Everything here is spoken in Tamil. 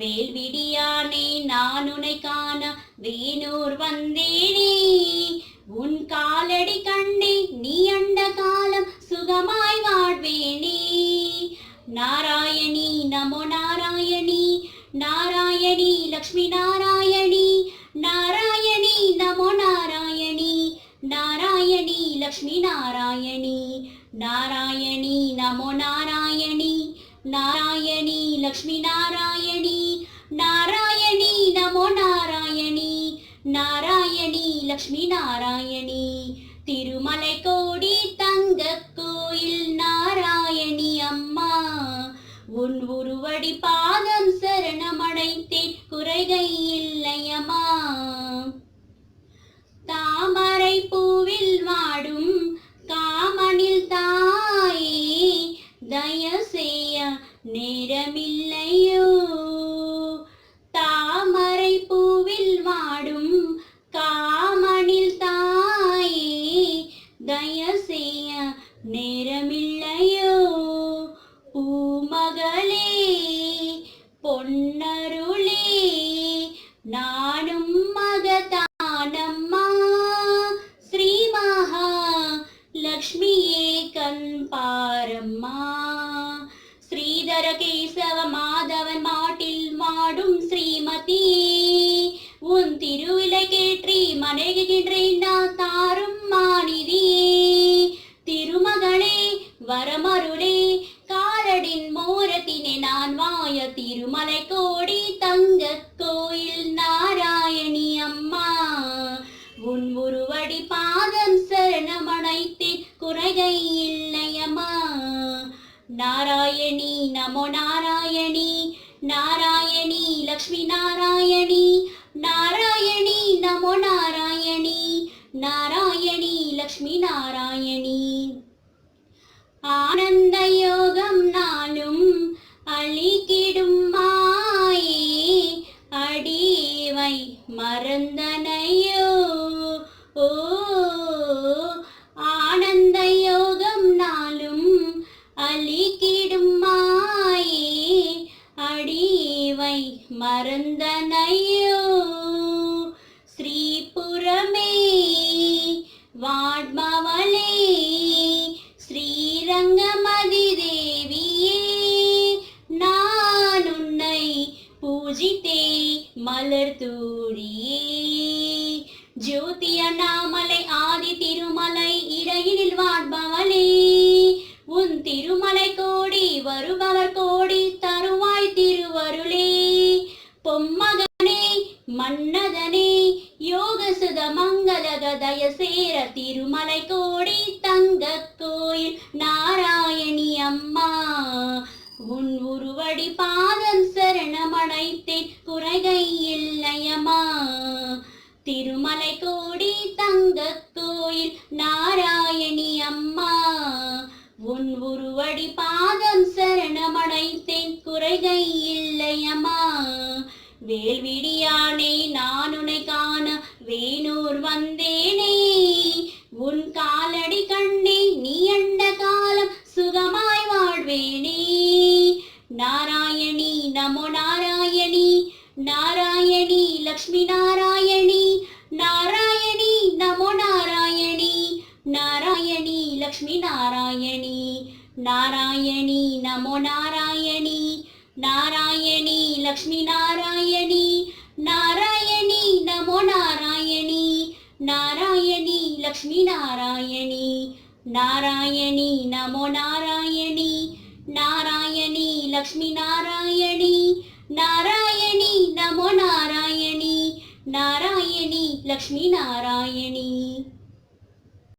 வேல்விடியானே நான் உனை காண வேனூர் வந்தேனே. உன் காலடி கண்டே நீ அண்ட காலம் சுகமாய் வாழ்வேனே. நாராயணி நமோ நாராயணி, நாராயணி லக்ஷ்மி நாராயணி, நாராயணி நமோ நாராயணி, நாராயணி லக்ஷ்மி நாராயணி, நாராயணி நமோ நாராயணி, நாராயணி லக்ஷ்மி நாராயணி, நாராயணி நமோ நாராயணி, நாராயணி லக்ஷ்மி நாராயணி. திருமலை கோடி தங்க கோயில் நாராயணி அம்மா, உன் உருவடி பாதம் சரணமடைத்தேன் குறைகை இல்லையம்மா. தாமரை பூவில் வாடும் காமனில் தாயே, தயசெய்ய நேரமில்லையோ. தாமரை பூவில் வாடும் காமனில் தாயே, தயசெய்ய நேரமில்லையோ. பூமகளே பொன்னருளே நானும் மகதானம்மா. ஸ்ரீ மகா லக்ஷ்மியே கண் பாரம்மா. ஸ்ரீதர கேசவ மாதவன் மாட்டில் மாடும் ஸ்ரீமதியே, உன் திருவிலை கேற்றி மனைகின்றேன் நான் தாரும் மாநிதியே. திருமகளே வரமருளே காலடின் மோரத்தினை நான் வாய திருமலை கோடி தங்க கோயில் நாராயணி அம்மா, உன் உருவடி பாதம் சரணமடைத்தேன் குறைகை இல்லையம்மா. நாராயணி நமோ நாராயணி, நாராயணி லக்ஷ்மி நாராயணி, நாராயணி நமோ நாராயணி, நாராயணி லக்ஷ்மி நாராயணி. ஆனந்த யோகம் நாளும் அளிக்கிடும் மாயே, அடிவை மறந்தனையோ. ஓ ஆனந்த யோகம் நாளும் அளிக்கிடும் மாயே, அடிவை மறந்தனையோ. ஸ்ரீபுரமே வாட்மவளே ஸ்ரீரங்கமதி தேவியே, நான் உன்னை பூஜித்தே மலர் தூரியே. ஜோதி அண்ணாமலை ஆதி திருமலை இடையினில் வாட்பவளே, உன் திருமலை கோடி வருபவர் கோடி தருவாய் திருவருளே. பொம்மகனே மன்னதனே யோகசுத மங்களக தயசேர திருமலை கோடி தங்க கோயில் நாராயணி அம்மா, உன் உருவடி பாதம் சரணமடைத்தேன் குறைகை இல்லையம்மா. திருமலை கோடி தங்க கோயில் நாராயணி அம்மா, உன் உருவடி பாதம் சரணமடைத்தேன் குறைகை இல்லையம்மா. வேல்விடியானே நான் உனை காண வேனூர் வந்தேனே. உன் காலடி கண்டே நீ அண்ட காலம் சுகமாய் வாழ்வேனே. நாராயணி நமோ நாராயணி, நாராயணி லக்ஷ்மி நாராயணி, நாராயணி நமோ நாராயணி, நாராயணி லக்ஷ்மி நாராயணி, நாராயணி நமோ நாராயணி, நாராயணி லக்ஷ்மி நாராயணி, நாராயணி நமோ நாராயணி, நாராயணி லக்ஷ்மி நாராயணி, நாராயணி நமோ நாராயணி, நாராயணி லக்ஷ்மி நாராயணி, நாராயணி நமோ நாராயணி, நாராயணி லக்ஷ்மி நாராயணி.